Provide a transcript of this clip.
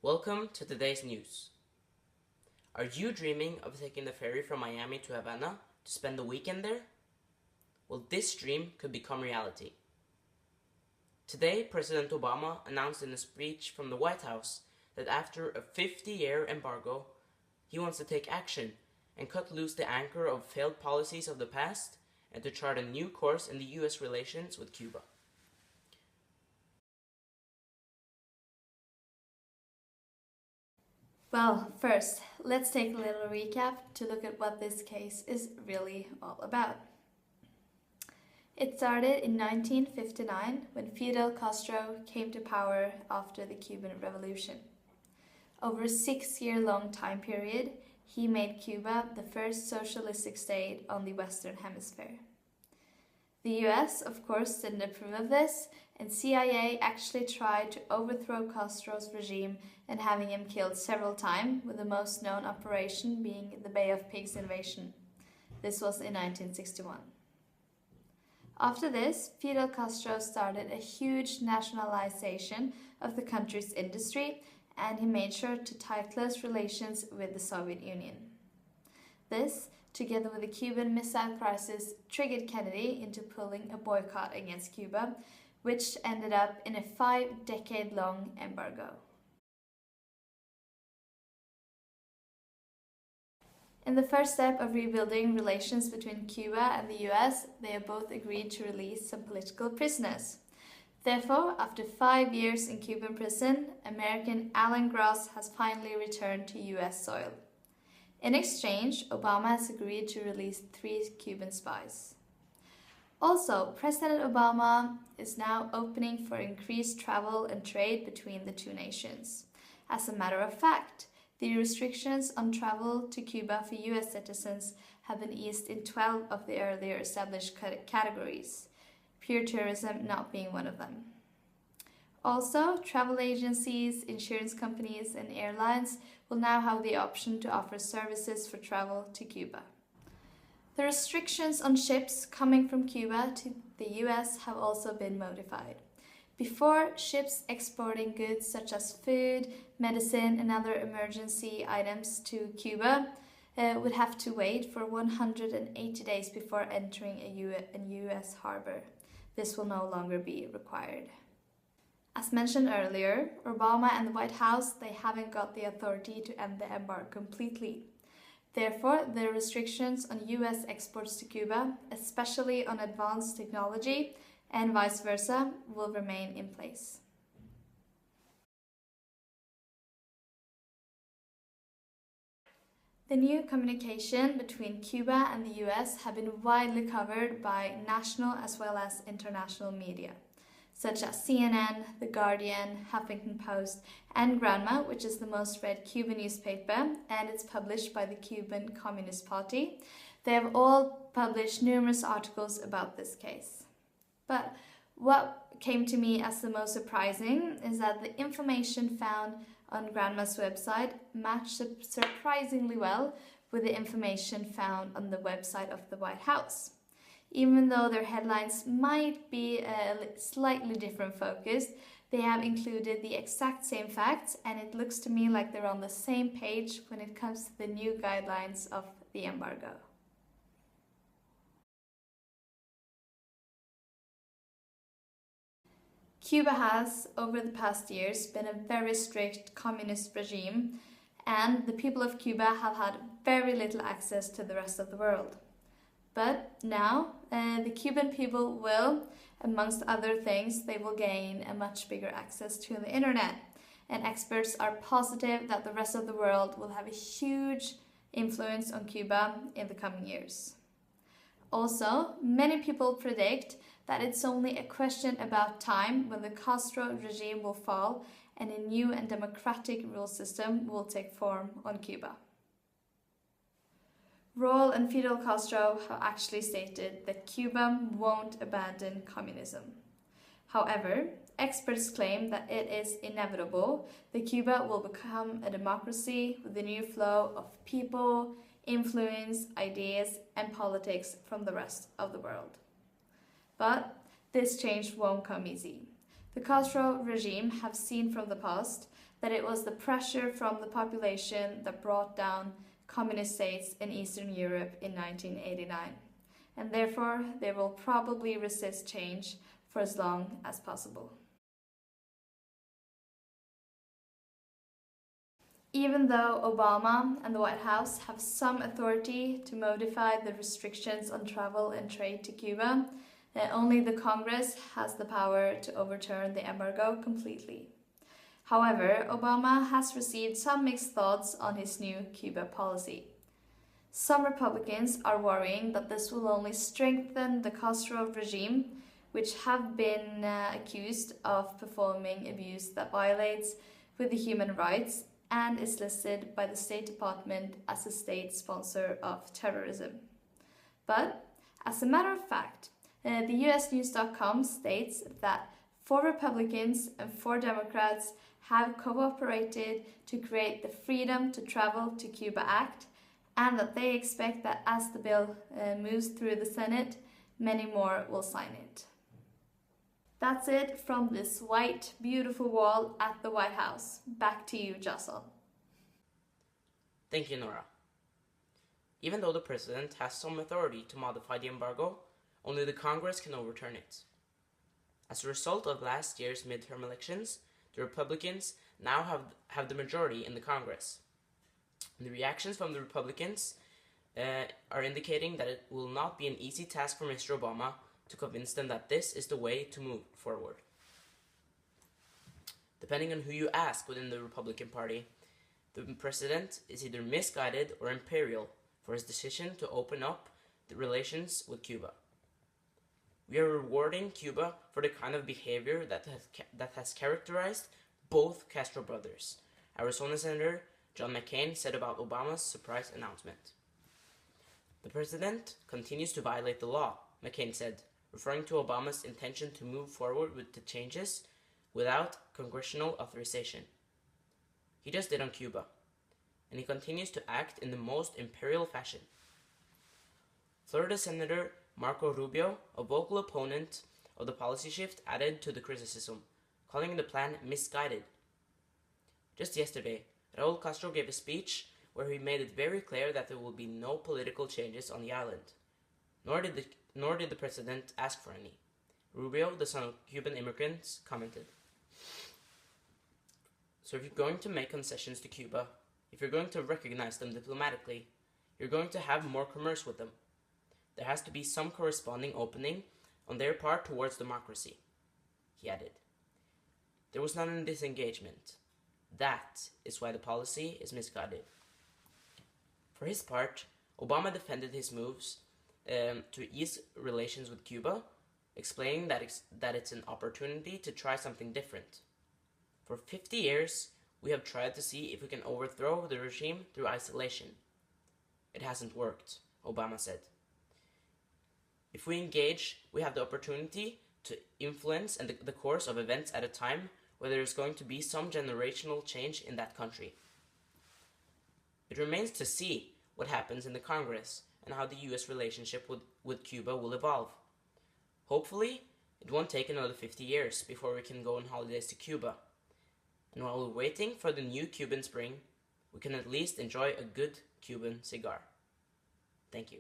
Welcome to today's news. Are you dreaming of taking the ferry from Miami to Havana to spend the weekend there? Well, this dream could become reality. Today, President Obama announced in a speech from the White House that after a 50-year embargo, he wants to take action and cut loose the anchor of failed policies of the past and to chart a new course in the U.S. relations with Cuba. Well, first, let's take a little recap to look at what this case is really all about. It started in 1959 when Fidel Castro came to power after the Cuban Revolution. Over a 6-year-long time period, he made Cuba the first socialistic state on the Western Hemisphere. The US, of course, didn't approve of this, and CIA actually tried to overthrow Castro's regime and having him killed several times, with the most known operation being the Bay of Pigs invasion. This was in 1961. After this, Fidel Castro started a huge nationalization of the country's industry, and he made sure to tie close relations with the Soviet Union. This, together with the Cuban Missile Crisis, triggered Kennedy into pulling a boycott against Cuba, which ended up in a 5-decade-long embargo. In the first step of rebuilding relations between Cuba and the US, they have both agreed to release some political prisoners. Therefore, after 5 years in Cuban prison, American Alan Gross has finally returned to US soil. In exchange, Obama has agreed to release 3 Cuban spies. Also, President Obama is now opening for increased travel and trade between the two nations. As a matter of fact, the restrictions on travel to Cuba for US citizens have been eased in 12 of the earlier established categories, pure tourism not being one of them. Also, travel agencies, insurance companies, and airlines will now have the option to offer services for travel to Cuba. The restrictions on ships coming from Cuba to the US have also been modified. Before, ships exporting goods such as food, medicine, and other emergency items to Cuba would have to wait for 180 days before entering a US harbor. This will no longer be required. As mentioned earlier, Obama and the White House, they haven't got the authority to end the embargo completely. Therefore, the restrictions on US exports to Cuba, especially on advanced technology and vice versa, will remain in place. The new communication between Cuba and the US have been widely covered by national as well as international media, such as CNN, The Guardian, Huffington Post, and Granma, which is the most read Cuban newspaper, and it's published by the Cuban Communist Party. They have all published numerous articles about this case. But what came to me as the most surprising is that the information found on Granma's website matched surprisingly well with the information found on the website of the White House. Even though their headlines might be slightly different focused, they have included the exact same facts, and it looks to me like they're on the same page when it comes to the new guidelines of the embargo. Cuba has, over the past years, been a very strict communist regime, and the people of Cuba have had very little access to the rest of the world. But now, the Cuban people will, amongst other things, they will gain a much bigger access to the internet. And experts are positive that the rest of the world will have a huge influence on Cuba in the coming years. Also, many people predict that it's only a question about time when the Castro regime will fall and a new and democratic rule system will take form on Cuba. Raúl and Fidel Castro have actually stated that Cuba won't abandon communism. However, experts claim that it is inevitable that Cuba will become a democracy with a new flow of people, influence, ideas, and politics from the rest of the world. But this change won't come easy. The Castro regime have seen from the past that it was the pressure from the population that brought down communist states in Eastern Europe in 1989, and therefore they will probably resist change for as long as possible. Even though Obama and the White House have some authority to modify the restrictions on travel and trade to Cuba, only the Congress has the power to overturn the embargo completely. However, Obama has received some mixed thoughts on his new Cuba policy. Some Republicans are worrying that this will only strengthen the Castro regime, which have been accused of performing abuse that violates with the human rights and is listed by the State Department as a state sponsor of terrorism. But, as a matter of fact, the USnews.com states that 4 Republicans and 4 Democrats have cooperated to create the Freedom to Travel to Cuba Act, and that they expect that as the bill moves through the Senate, many more will sign it. That's it from this white, beautiful wall at the White House. Back to you, Jason. Thank you, Nora. Even though the president has some authority to modify the embargo, only the Congress can overturn it. As a result of last year's midterm elections, the Republicans now have the majority in the Congress. The reactions from the Republicans are indicating that it will not be an easy task for Mr. Obama to convince them that this is the way to move forward. Depending on who you ask within the Republican Party, the president is either misguided or imperial for his decision to open up the relations with Cuba. We are rewarding Cuba for the kind of behavior that has characterized both Castro brothers, Arizona Senator John McCain said about Obama's surprise announcement. The president continues to violate the law, McCain said, referring to Obama's intention to move forward with the changes without congressional authorization. He just did on Cuba, and he continues to act in the most imperial fashion. Florida Senator Marco Rubio, a vocal opponent of the policy shift, added to the criticism, calling the plan misguided. Just yesterday, Raul Castro gave a speech where he made it very clear that there will be no political changes on the island, nor did the president ask for any. Rubio, the son of Cuban immigrants, commented. So if you're going to make concessions to Cuba, if you're going to recognize them diplomatically, you're going to have more commerce with them. There has to be some corresponding opening on their part towards democracy, he added. There was none in this engagement. That is why the policy is misguided. For his part, Obama defended his moves to ease relations with Cuba, explaining that it's an opportunity to try something different. For 50 years, we have tried to see if we can overthrow the regime through isolation. It hasn't worked, Obama said. If we engage, we have the opportunity to influence the course of events at a time where there is going to be some generational change in that country. It remains to see what happens in the Congress and how the US relationship with Cuba will evolve. Hopefully, it won't take another 50 years before we can go on holidays to Cuba. And while we're waiting for the new Cuban spring, we can at least enjoy a good Cuban cigar. Thank you.